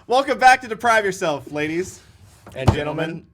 Welcome back to Deprive Yourself, ladies and gentlemen.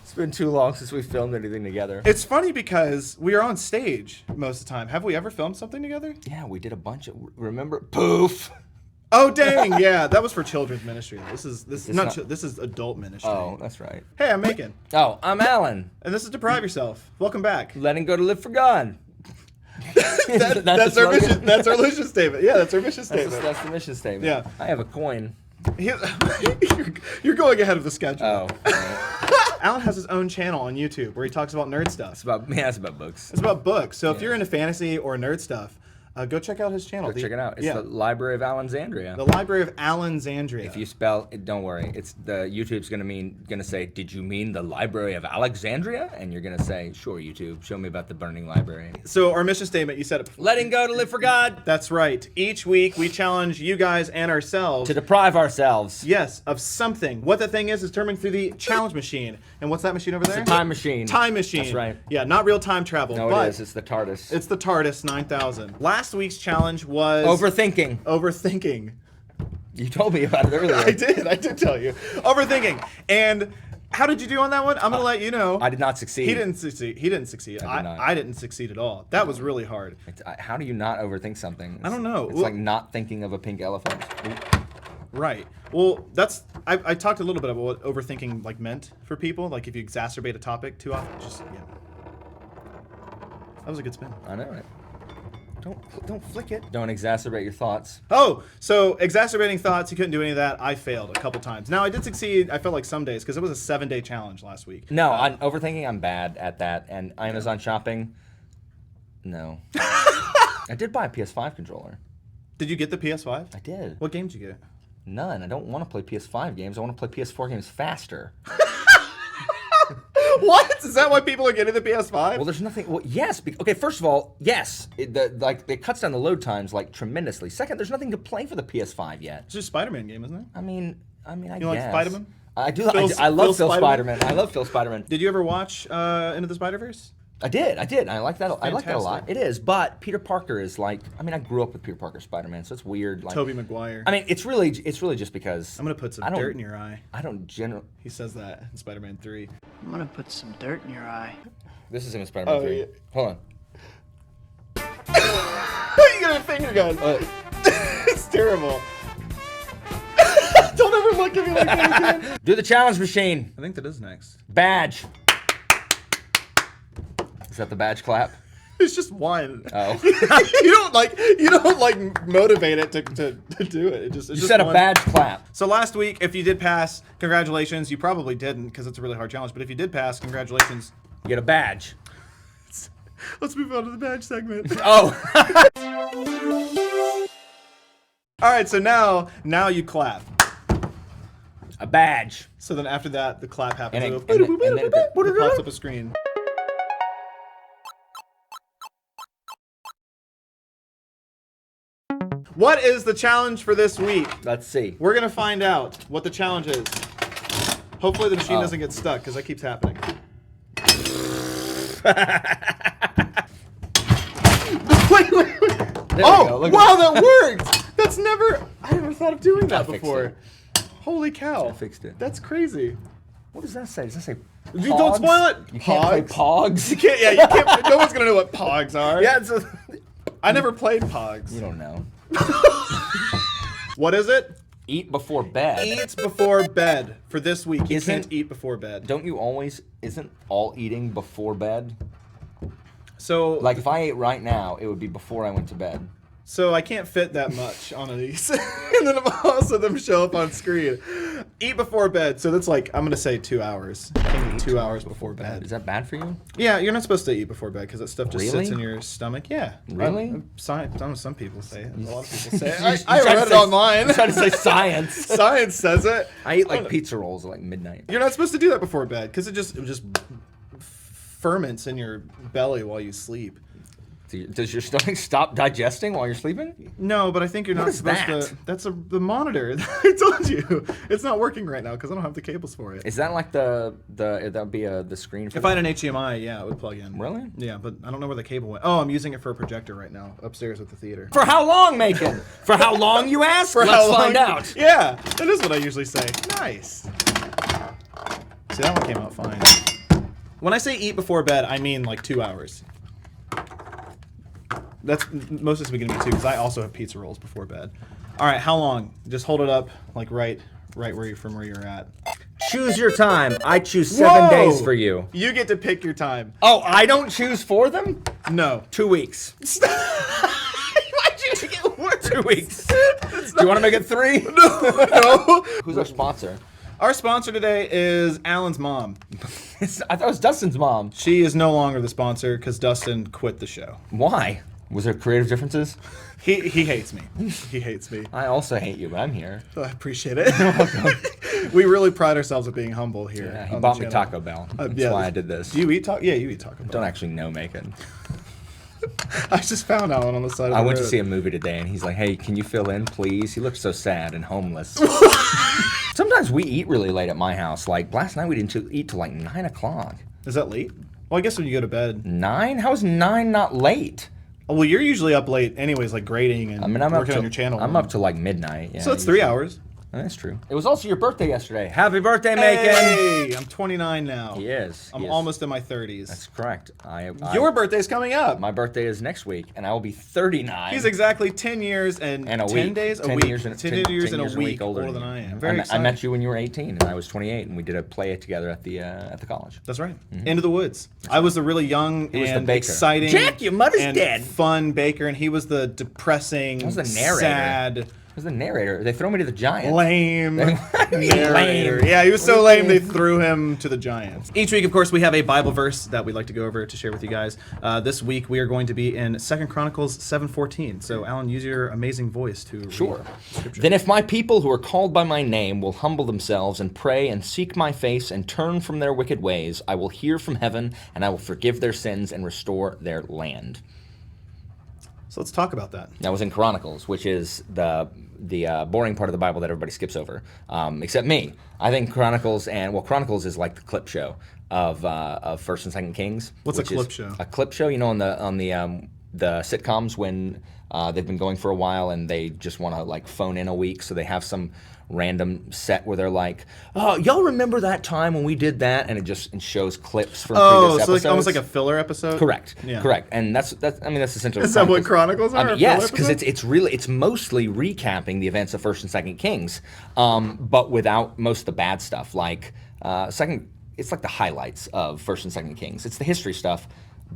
It's been too long since we filmed anything together. It's funny because we are on stage most of the time. Have we ever filmed something together? Yeah, we did a bunch of. Remember? Poof. Oh dang! Yeah, that was for children's ministry. This is adult ministry. Oh, that's right. Hey, I'm Macon. Oh, I'm Alan. And this is Deprive Yourself. Welcome back. Letting go to live for God. That's our mission. That's our mission statement. Yeah, that's our mission statement. That's the mission statement. Yeah. I have a coin. You're going ahead of the schedule. Oh. Right. Alan has his own channel on YouTube where he talks about nerd stuff. It's about books. It's about books. So if you're into fantasy or nerd stuff, go check out his channel. Check it out. It's the Library of Alexandria. The Library of Alexandria. If you spell it, don't worry. It's the YouTube's gonna say, "Did you mean the Library of Alexandria?" And you're gonna say, "Sure, YouTube. Show me about the burning library." So our mission statement, you said it before. Letting go to live for God. That's right. Each week we challenge you guys and ourselves to deprive ourselves. Yes, of something. What that thing is determined through the challenge machine. And what's that machine over there? It's a time machine. Time machine. That's right. Yeah, not real time travel. No, but it is. It's the TARDIS. It's the TARDIS 9000. Last week's challenge was overthinking. Overthinking. You told me about it earlier. I did tell you. Overthinking. And how did you do on that one? I'm gonna let you know. I did not succeed. He didn't succeed. I didn't succeed at all. That was really hard. How do you not overthink something? I don't know. It's like not thinking of a pink elephant. Right. Well, I talked a little bit about what overthinking meant for people. Like if you exacerbate a topic too often, That was a good spin. I know, right? Don't flick it. Don't exacerbate your thoughts. Oh, so exacerbating thoughts, you couldn't do any of that. I failed a couple times. Now I did succeed. I felt like some days because it was a 7-day challenge last week. No, on overthinking, I'm bad at that. And Amazon shopping, no. I did buy a PS5 controller. Did you get the PS5? I did. What games did you get? None. I don't want to play PS5 games. I want to play PS4 games faster. What? Is that why people are getting the PS5? Well, there's nothing. Well, yes. Okay, first of all, yes. It cuts down the load times tremendously. Second, there's nothing to play for the PS5 yet. It's just a Spider-Man game, isn't it? I mean, I you guess. You like Spider-Man? I do. I love Phil Spider-Man. I love Phil Spider-Man. Did you ever watch Into the Spider-Verse? I did. I like that. I like that a lot. Fantastic. It is, but Peter Parker is I grew up with Peter Parker Spider-Man, so it's weird. Tobey Maguire. I mean, it's really just because I'm gonna put some dirt in your eye. I don't generally. He says that in Spider-Man 3. I'm gonna put some dirt in your eye. This is him in Spider-Man 3. Yeah. Hold on. You got a finger gun. It's terrible. Don't ever look at me like that again. Do the challenge machine. I think that is next. Badge. Is that the badge clap? It's just one. Oh. you don't motivate it to do it. It's You just said one. a badge clap. So last week, if you did pass, congratulations. You probably didn't because it's a really hard challenge. But if you did pass, congratulations. You get a badge. Let's move on to the badge segment. Oh. All right. So now you clap. A badge. So then after that, the clap happens. And It pops up a screen. What is the challenge for this week? Let's see. We're gonna find out what the challenge is. Hopefully the machine doesn't get stuck because that keeps happening. wait. Oh, wow, that worked! I never thought of doing that before. Holy cow. I fixed it. That's crazy. What does that say? Does that say You don't spoil it. You can't play Pogs? You can't. No one's gonna know what Pogs are. Yeah, I never played Pogs. You don't know. What is it? Eat before bed. Eat before bed for this week. You Isn't- can't eat before bed. Don't you always, isn't all eating before bed? So Like if I ate right now, it would be before I went to bed. So I can't fit that much on these. And then also them show up on screen. Eat before bed. So that's I'm going to say 2 hours. 2 hours before bed. Is that bad for you? Yeah, you're not supposed to eat before bed because that stuff just Really? sits in your stomach. Yeah. Really? Some people say it. A lot of people say it. You I tried read to it say- online. I'm trying to say science. Science says it. I eat pizza rolls at midnight. You're not supposed to do that before bed because it just ferments in your belly while you sleep. Does your stomach stop digesting while you're sleeping? No, but I think you're not is supposed that? to. That's the monitor. I told you. It's not working right now because I don't have the cables for it. Is that like that would be the screen? For If I had an HDMI, yeah, it would plug in. Really? Yeah, but I don't know where the cable went. Oh, I'm using it for a projector right now upstairs at the theater. For how long, Macon? For how long, you ask? Let's find out. Yeah, that is what I usually say. Nice. See, that one came out fine. When I say eat before bed, I mean like 2 hours. That's most of it's beginning to be 2 because I also have pizza rolls before bed. All right, how long? Just hold it up, like right where you're at. Choose your time. I choose 7 days for you. You get to pick your time. Oh, I don't choose for them? No. 2 weeks. Why'd you get worse? 2 weeks. Do you want to make it 3? No. Who's our sponsor? Our sponsor today is Alan's mom. I thought it was Dustin's mom. She is no longer the sponsor because Dustin quit the show. Why? Was there creative differences? He hates me. He hates me. I also hate you, but I'm here. I appreciate it. You're welcome. We really pride ourselves at being humble here. Yeah, he on bought the me channel. Taco Bell. That's yeah. why I did this. Do you eat Taco? Yeah, you eat Taco Bell. Don't actually know Macon. I just found Alan on the side of the I road. went to see a movie today, and he's like, "Hey, can you fill in, please?" He looked so sad and homeless. Sometimes we eat really late at my house. Like last night, we didn't eat till like 9 o'clock. Is that late? Well, I guess when you go to bed. 9? How is 9 not late? Oh, well, you're usually up late anyways, like grading and I'm working on your channel. I'm up to like midnight. Yeah, So it's 3 hours. That's true. It was also your birthday yesterday. Happy birthday, Macon! Hey, I'm 29 now. He is. I'm He is. almost in my 30s. That's correct. Your birthday's coming up. My birthday is next week, and I will be 39. He's exactly 10 years and a 10 week. days? 10 a week. years and 10 years and a week older than I am. Very I excited. met you when you were 18, and I was 28, and we did a play together at the college. That's right. Into the Woods. I was a really young was the and baker. exciting Jack, your mother's and dead. fun baker, and he was the depressing, I was the narrator. sad, I was the narrator. They throw me to the Giants. lame narrator. Lame. Yeah, he was so lame they threw him to the Giants. Each week, of course, we have a Bible verse that we'd like to go over to share with you guys. This week, we are going to be in 2 Chronicles 7:14. So, Alan, use your amazing voice to read Sure. Scripture. Then if my people who are called by my name will humble themselves and pray and seek my face and turn from their wicked ways, I will hear from heaven and I will forgive their sins and restore their land. So let's talk about that. That was in Chronicles, which is the boring part of the Bible that everybody skips over, except me. I think Chronicles Chronicles is like the clip show of First and Second Kings. What's a which clip is show? A clip show, you know, on the sitcoms when they've been going for a while and they just want to like phone in a week, so they have some random set where they're like, "Oh, y'all remember that time when we did that?" And it just shows clips from previous Oh, so episodes. like, almost like a filler episode? Correct. Yeah. Correct. And that's essentially. Is that what Chronicles are? Yes, because it's mostly recapping the events of First and Second Kings, but without most of the bad stuff. Like it's like the highlights of First and Second Kings. It's the history stuff,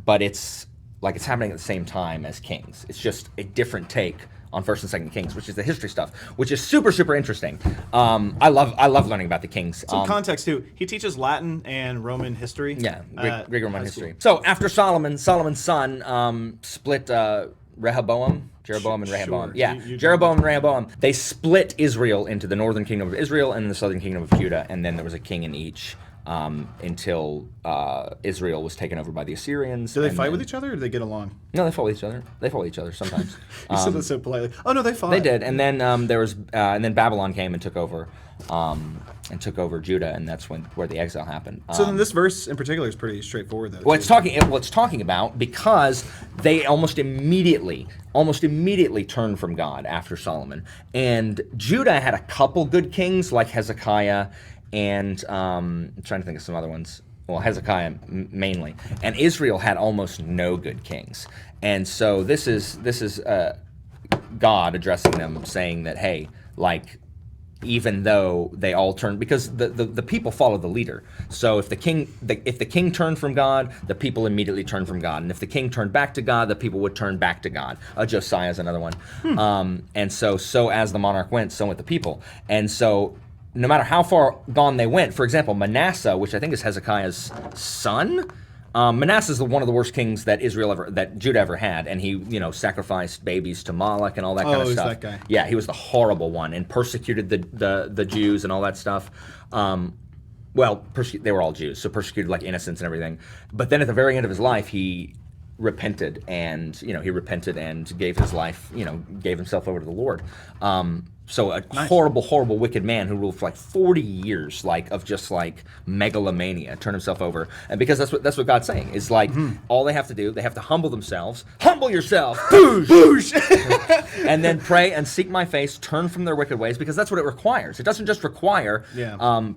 but it's like it's happening at the same time as Kings. It's just a different take on First and Second Kings, which is the history stuff, which is super, super interesting. I love learning about the kings. Some context too. He teaches Latin and Roman history. Yeah, Greek Roman history. School. So after Solomon's son split Jeroboam and Rehoboam. Sure. Yeah, Jeroboam and Rehoboam. They split Israel into the northern kingdom of Israel and the southern kingdom of Judah, and then there was a king in each until Israel was taken over by the Assyrians. Do they fight with each other or do they get along? No, they fought with each other. They fought with each other sometimes. You said that so politely. Oh no, they fought. They did, and then and then Babylon came and took over Judah, and that's where the exile happened. So then this verse in particular is pretty straightforward, though. Well, it's talking about because they almost immediately turned from God after Solomon, and Judah had a couple good kings like Hezekiah, and I'm trying to think of some other ones. Well, Hezekiah mainly, and Israel had almost no good kings, and so this is God addressing them, saying that, hey, like, even though they all turned, because the people follow the leader. So if the king turned from God, the people immediately turned from God, and if the king turned back to God, the people would turn back to God. Josiah is another one, and so as the monarch went, so went the people, and so no matter how far gone they went. For example, Manasseh, which I think is Hezekiah's son. Manasseh is one of the worst kings that Judah ever had, and he, sacrificed babies to Moloch and all that kind of stuff. Oh, he's that guy. Yeah, he was the horrible one and persecuted the Jews and all that stuff. They were all Jews, so persecuted like innocents and everything. But then at the very end of his life, he repented, and he repented and gave his life, gave himself over to the Lord. So a horrible, wicked man who ruled for like 40 years, like of just like megalomania, turned himself over. And because that's what God's saying is like all they have to do, they have to humble themselves. Humble yourself, boosh, and then pray and seek my face, turn from their wicked ways, because that's what it requires. It doesn't just require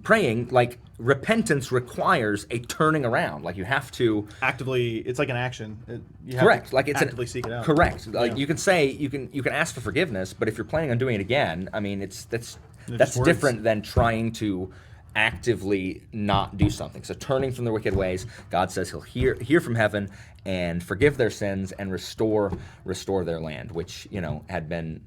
praying. Like repentance requires a turning around. Like you have to actively. It's like an action. You have correct. To like it's actively seek it out. Correct. Like you can say you can ask for forgiveness, but if you're planning on doing it again, I mean, that's different than trying to actively not do something. So turning from their wicked ways, God says He'll hear from heaven and forgive their sins and restore their land, which had been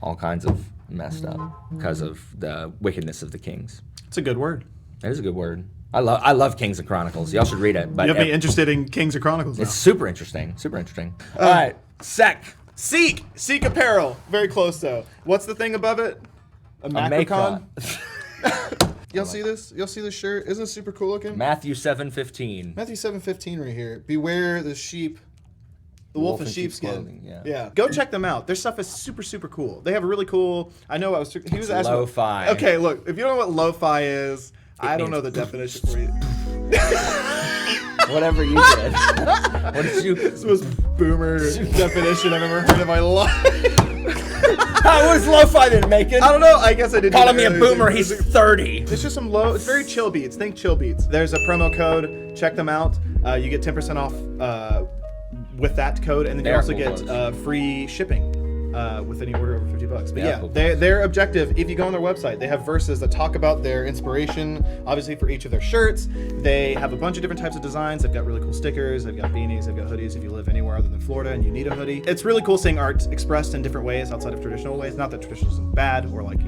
all kinds of messed up because of the wickedness of the kings. It's a good word. It is a good word. I love Kings and Chronicles. Y'all should read it. But you have me interested in Kings and Chronicles now. It's super interesting. Super interesting. All right, Sek. Sek Apparel. Very close though. What's the thing above it? A macrocon? Y'all see this? Y'all see this shirt? Isn't it super cool looking? Matthew 7:15. Matthew 7:15 right here. Beware the sheep. The wolf in sheepskin. Clothing, Yeah. Go check them out. Their stuff is super cool. They have a really cool. I know he was asking. Lo-fi. Okay, look. If you don't know what lo-fi is, I don't know the definition for you. Whatever you did. What did you? This was boomer definition I've ever heard in my life. What is lo-fi then, Macon? I don't know. I guess I didn't. Calling me a boomer. He's 30. It's just some low. It's very chill beats. Think chill beats. There's a promo code. Check them out. You get 10% off with that code, and then you also get free shipping with any order over $50. But yeah, their objective. If you go on their website, they have verses that talk about their inspiration. Obviously, for each of their shirts, they have a bunch of different types of designs. They've got really cool stickers. They've got beanies. They've got hoodies. If you live anywhere other than Florida and you need a hoodie, it's really cool seeing art expressed in different ways outside of traditional ways. Not that traditional isn't bad or like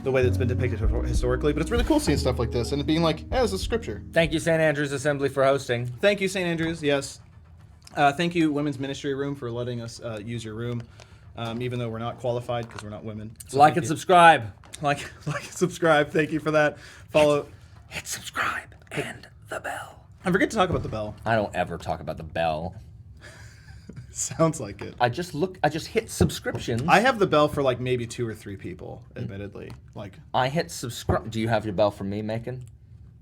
the way that's been depicted historically, but it's really cool seeing stuff like this and it being like, hey, this is scripture. Thank you, St. Andrew's Assembly, for hosting. Thank you, St. Andrew's. Yes. Thank you, Women's Ministry Room, for letting us use your room, even though we're not qualified because we're not women. So like and subscribe. Like and subscribe. Thank you for that. Follow. Hit subscribe and the bell. I forget to talk about the bell. I don't ever talk about the bell. Sounds like it. I just hit subscriptions. I have the bell for like maybe 2 or 3 people, admittedly. Like I hit subscribe. Do you have your bell for me, Macon?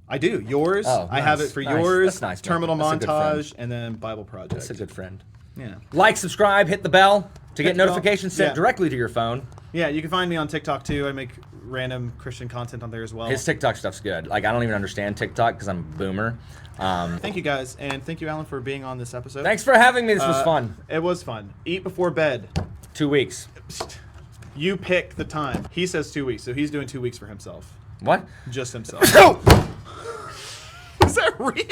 I do. Yours. Oh, I have it for nice. yours. That's nice. Terminal That's Montage, and then Bible Project. That's a good friend. Yeah. Like, subscribe, hit the bell to get the bell. notifications sent directly to your phone. Yeah, you can find me on TikTok too. I make random Christian content on there as well. His TikTok stuff's good. Like, I don't even understand TikTok because I'm a boomer. Thank you guys, and thank you, Alan, for being on this episode. Thanks for having me. This was fun. It was fun. Eat before bed. 2 weeks. You pick the time. He says 2 weeks, so he's doing 2 weeks for himself. What? Just himself. Is that real?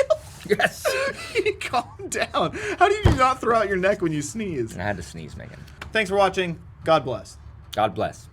Yes. Calm down. How do you not throw out your neck when you sneeze? I had to sneeze, Megan. Thanks for watching. God bless. God bless.